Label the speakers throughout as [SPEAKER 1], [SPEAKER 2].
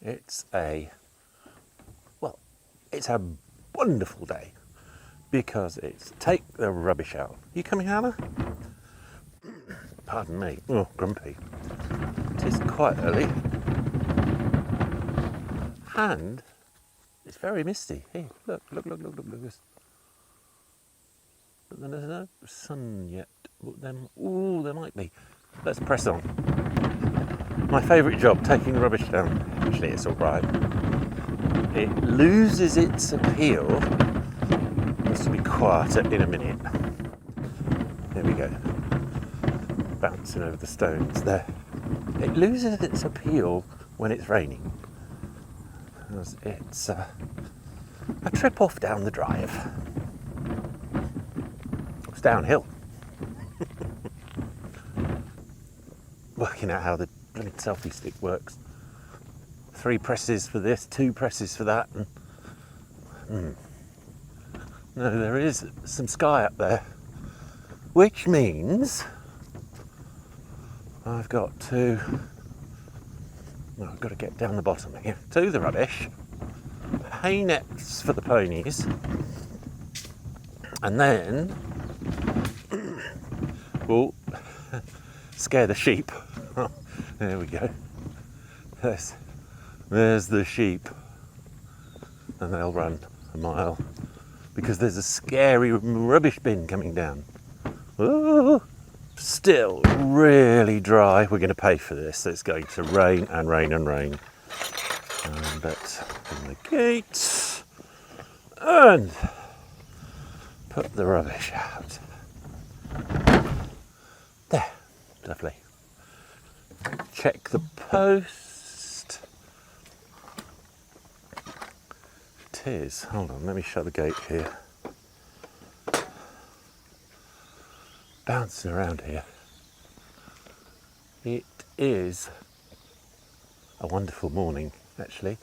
[SPEAKER 1] It's a wonderful day because it's take the rubbish out. You coming, Hannah? Pardon me. Oh, grumpy. It is quite early. And it's very misty. Here, look. But there's no sun yet. But then, there might be. Let's press on. My favourite job, taking the rubbish down. Actually, it's all right. It loses its appeal. Must be quieter in a minute. There we go. Bouncing over the stones there. It loses its appeal when it's raining. As it's a trip off down the drive. It's downhill. Working out how the selfie stick works. 3 presses for this, 2 presses for that. And, no, there is some sky up there, which means I've got to get down the bottom here, do the rubbish, hay nets for the ponies, and then we'll scare the sheep. There we go. There's the sheep, and they'll run a mile because there's a scary rubbish bin coming down. Ooh. Still really dry. We're going to pay for this. It's going to rain and rain and rain. But in the gate and put the rubbish out. There, lovely. Check the post. It is. Hold on, let me shut the gate here. Bouncing around here. It is a wonderful morning, actually.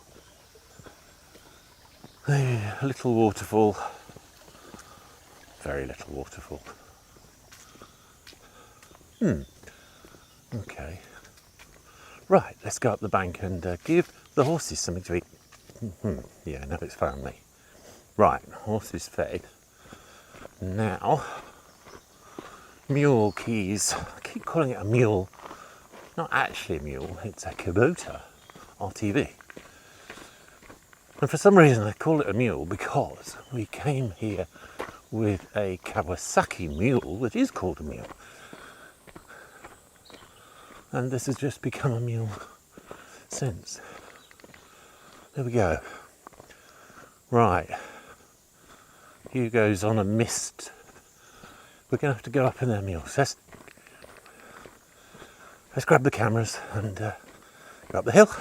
[SPEAKER 1] A little waterfall, very little waterfall. Okay. Right, let's go up the bank and give the horses something to eat. Yeah, now it's found me. Right, horses fed. Now, mule keys. I keep calling it a mule. Not actually a mule, it's a Kubota RTV. And for some reason I call it a mule because we came here with a Kawasaki mule that is called a mule. And this has just become a mule since. There we go. Right. Hugo's on a mist. We're going to have to go up in their mules. Let's grab the cameras and go up the hill.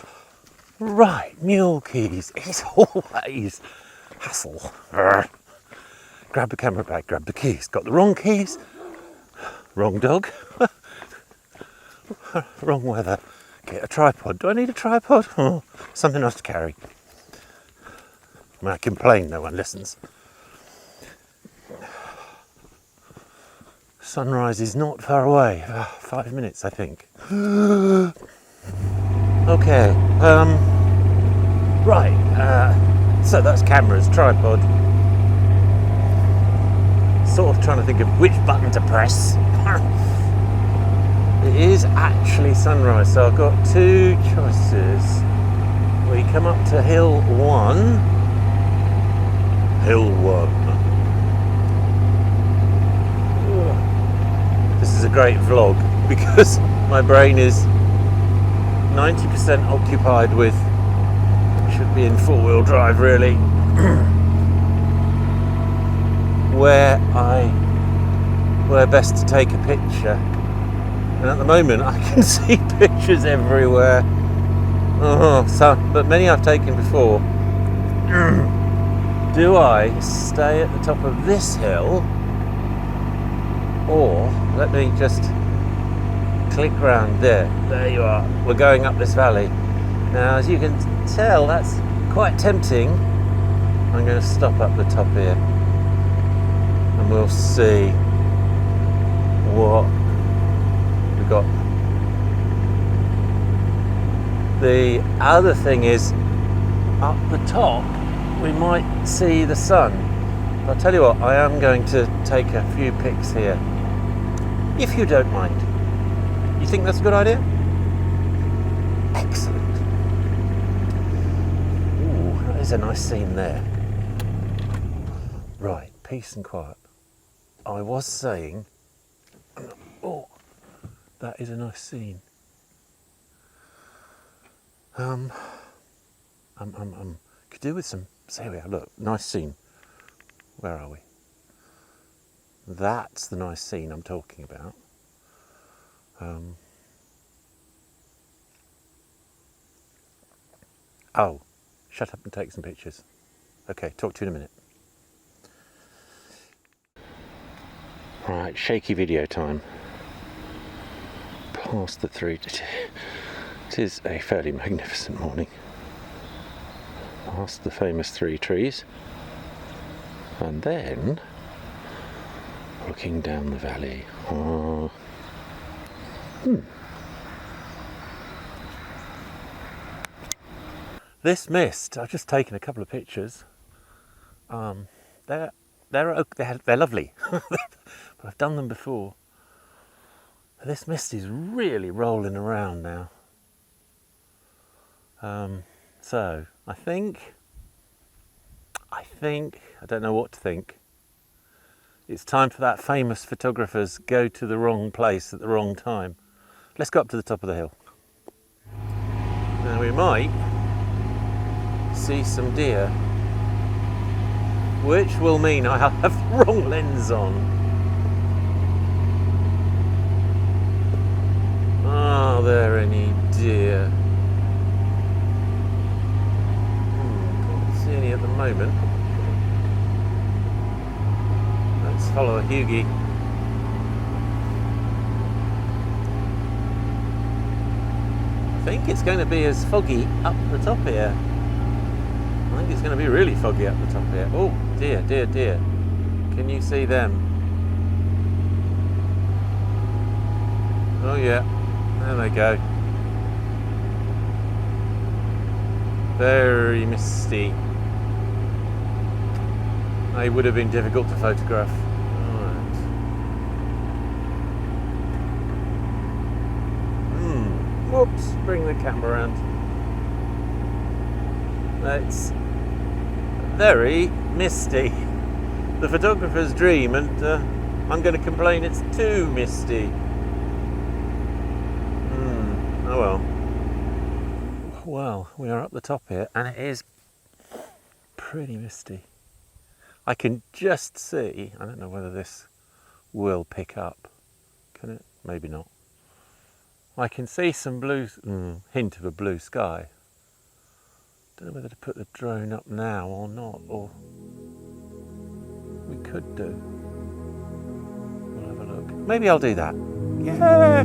[SPEAKER 1] Right, mule keys. It's always hassle. Grab the camera bag, grab the keys. Got the wrong keys. Wrong dog. Wrong weather. Get a tripod. Do I need a tripod? Oh, something else to carry. When I complain, no one listens. Sunrise is not far away. 5 minutes, I think. Okay. Right. So that's cameras, tripod. Sort of trying to think of which button to press. It is actually sunrise, so I've got 2 choices. We come up to hill 1. Hill 1. This is a great vlog because my brain is 90% occupied with, should be in 4-wheel drive really, where best to take a picture. And at the moment I can see pictures everywhere. But many I've taken before. Do I stay at the top of this hill, or let me just click round there. There you are. We're going up this valley. Now, as you can tell, that's quite tempting. I'm going to stop up the top here and we'll see what we've got. The other thing is, up the top, we might see the sun. But I'll tell you what, I am going to take a few pics here, if you don't mind. You think that's a good idea? Excellent. Ooh, that is a nice scene there. Right, peace and quiet. I was saying, oh, that is a nice scene. Could do with some. So here we are. Look, nice scene. Where are we? That's the nice scene I'm talking about. Oh, shut up and take some pictures. Okay, talk to you in a minute. Right, shaky video time. Past the 3. It is a fairly magnificent morning. Past the famous 3 trees. And then, looking down the valley. This mist, I've just taken a couple of pictures. They're lovely, but I've done them before. This mist is really rolling around now. So I think, I don't know what to think. It's time for that famous photographers go to the wrong place at the wrong time. Let's go up to the top of the hill. Now we might see some deer, which will mean I have the wrong lens on. Are there any deer? Can't see any at the moment. Let's follow a Hughie. I think it's going to be as foggy up the top here. I think it's going to be really foggy up the top here. Oh, dear, dear, dear. Can you see them? Oh yeah, there they go. Very misty. They would have been difficult to photograph. Alright. Whoops, bring the camera around. It's very misty. The photographer's dream, and I'm going to complain it's too misty. Oh well. Well, we are up the top here, and it is pretty misty. I can just see, I don't know whether this will pick up. Can it? Maybe not. I can see some blue, hint of a blue sky. Don't know whether to put the drone up now or not, or we could do. We'll have a look. Maybe I'll do that. Yeah!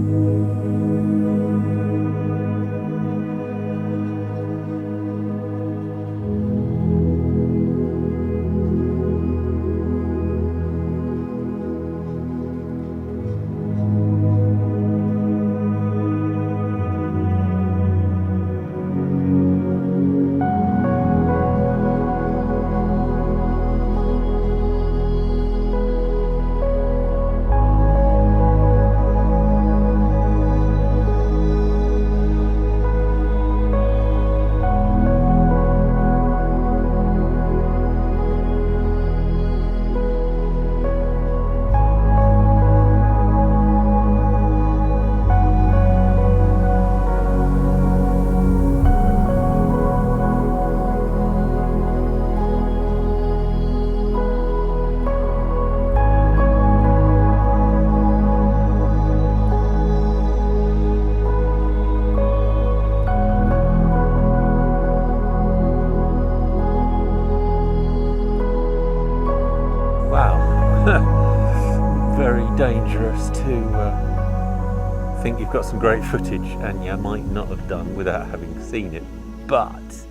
[SPEAKER 1] Very dangerous to think you've got some great footage, and you might not have done without having seen it. But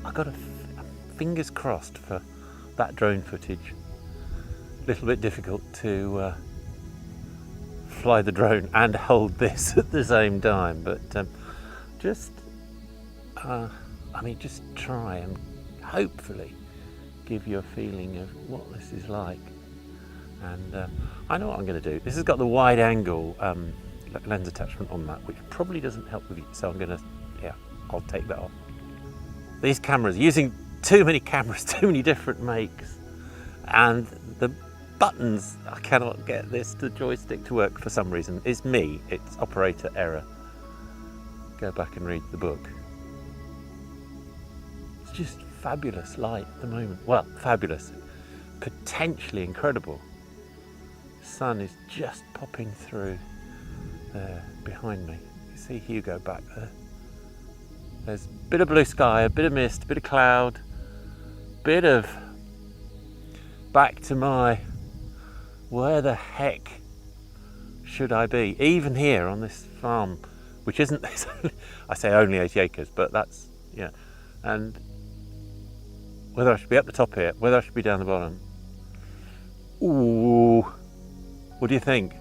[SPEAKER 1] I got fingers crossed for that drone footage. A little bit difficult to fly the drone and hold this at the same time, but just I mean, just try and hopefully give you a feeling of what this is like. And I know what I'm going to do. This has got the wide angle lens attachment on that, which probably doesn't help with you. So I'm going to, yeah, I'll take that off. These cameras, using too many cameras, too many different makes, and the buttons, I cannot get the joystick to work for some reason. It's me, it's operator error. Go back and read the book. It's just fabulous light at the moment. Well, fabulous, potentially incredible. Sun is just popping through there behind me. You see Hugo back there. There's a bit of blue sky, a bit of mist, a bit of cloud, bit of back to my where the heck should I be? Even here on this farm, which isn't, I say only 80 acres, but that's, yeah. And whether I should be up the top here, whether I should be down the bottom. Ooh, what do you think?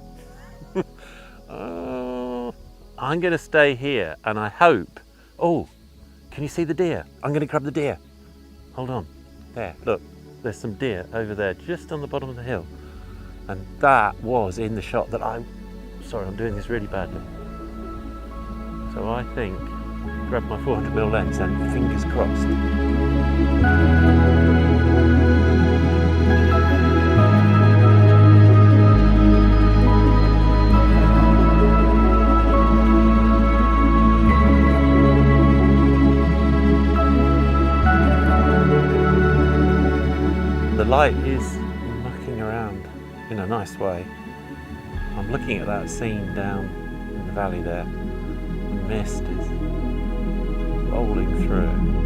[SPEAKER 1] Oh, I'm going to stay here and I hope. Oh, can you see the deer? I'm going to grab the deer. Hold on. There, look, there's some deer over there just on the bottom of the hill. And that was in the shot that sorry, I'm doing this really badly. So I think, grab my 400mm lens and fingers crossed. The light is mucking around in a nice way. I'm looking at that scene down in the valley there. The mist is rolling through.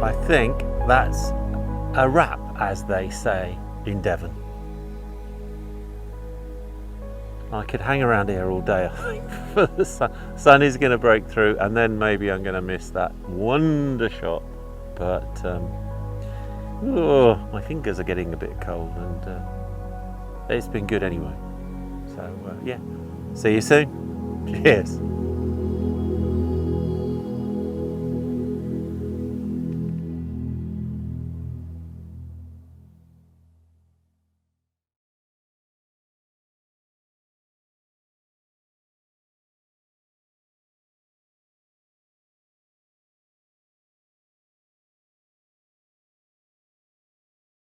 [SPEAKER 1] I think that's a wrap, as they say in Devon. I could hang around here all day, I think, for the sun is going to break through, and then maybe I'm going to miss that wonder shot. But my fingers are getting a bit cold, and it's been good anyway. So yeah, see you soon. Cheers.